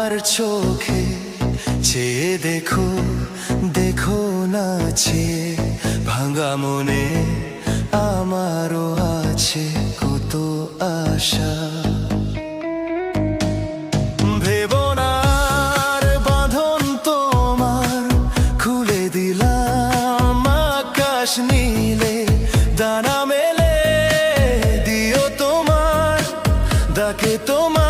আমার চোখে চেয়ে দেখো, দেখো নাচে ভাঙা মনে আমারও আছে কত আশা। ভেবো না আর বাঁধন তোমার, খুলে দিলাম আকাশ নীলে দানা মেলে। দিও তোমার ডাকে তোমার